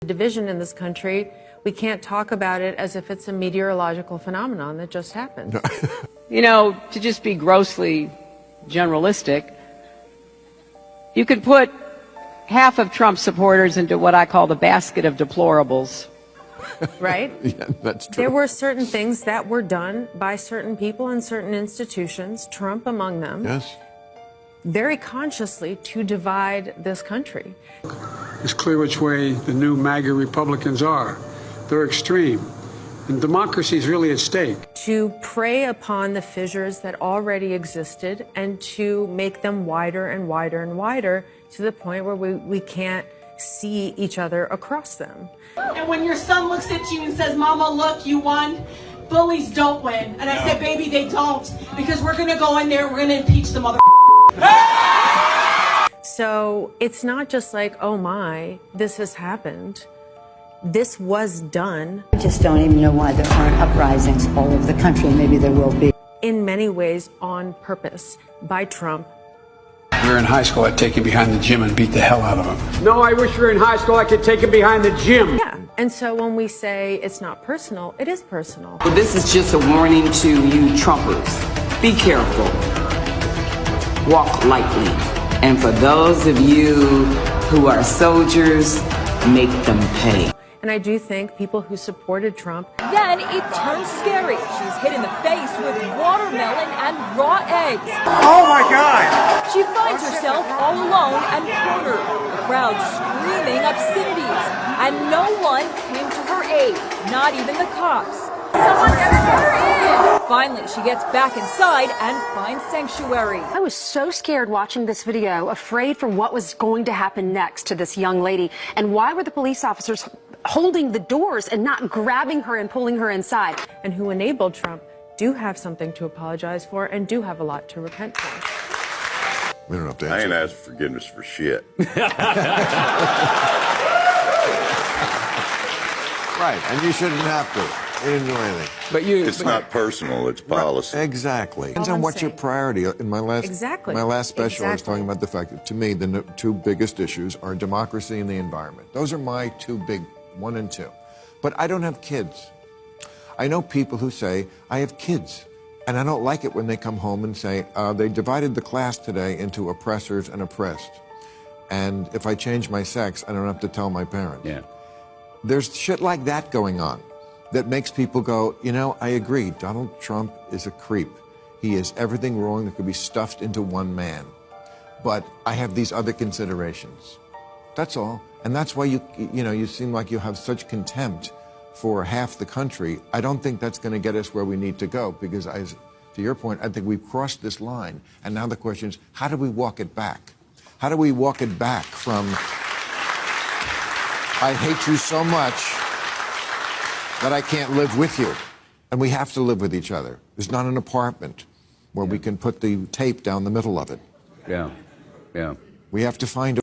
Division in this country, we can't talk about it as if it's a meteorological phenomenon that just happened. You know, to just be grossly generalistic, you could put half of Trump supporters into what I call the basket of deplorables. Right? Yeah, that's true. There were certain things that were done by certain people and certain institutions, Trump among them, Yes. very consciously to divide this country. It's clear which way the new MAGA Republicans are. They're extreme. And democracy is really at stake. To prey upon the fissures that already existed and to make them wider and wider and wider to the point where we can't see each other across them. And when your son looks at you and says, "Mama, look, you won," bullies don't win. And I said, "Baby, they don't, because we're going to go in there, we're going to impeach the mother." So it's not just like, oh my, this has happened. This was done. I just don't even know why there aren't uprisings all over the country. Maybe there will be. In many ways on purpose by Trump. If we were in high school, I'd take him behind the gym and beat the hell out of him. No, I wish we were in high school, I could take him behind the gym. Yeah, and so when we say it's not personal, it is personal. Well, this is just a warning to you Trumpers. Be careful. Walk lightly. And for those of you who are soldiers, make them pay. And I do think people who supported Trump. Then it turns scary. She's hit in the face with watermelon and raw eggs. Oh my God! She finds herself all alone and cornered. The crowd screaming obscenities. And no one came to her aid, not even the cops. Someone get her in! Finally, she gets back inside and finds sanctuary. I was so scared watching this video, afraid for what was going to happen next to this young lady. And why were the police officers holding the doors and not grabbing her and pulling her inside? And who enabled Trump do have something to apologize for and do have a lot to repent for. We don't have to I answer. ain't asked forgiveness for shit. Right, and you shouldn't have to. You didn't do anything. But you, It's not personal, it's policy. Exactly. Depends All on I'm what's your saying. priority. In my last Exactly. my last special, I was Exactly. talking about the fact that to me the two biggest issues are democracy and the environment. Those are my two big, 1 and 2. But I don't have kids. I know people who say, I have kids. And I don't like it when they come home and say, they divided the class today into oppressors and oppressed. And if I change my sex, I don't have to tell my parents. yeah. There's shit like that going on that makes people go, you know, I agree, Donald Trump is a creep. He is everything wrong that could be stuffed into one man. But I have these other considerations. That's all. And that's why you seem like you have such contempt for half the country. I don't think that's going to get us where we need to go because, to your point, I think we've crossed this line. And now the question is, how do we walk it back? How do we walk it back from, I hate you so much that I can't live with you? And we have to live with each other. There's not an apartment where we can put the tape down the middle of it. Yeah. Yeah. We have to find a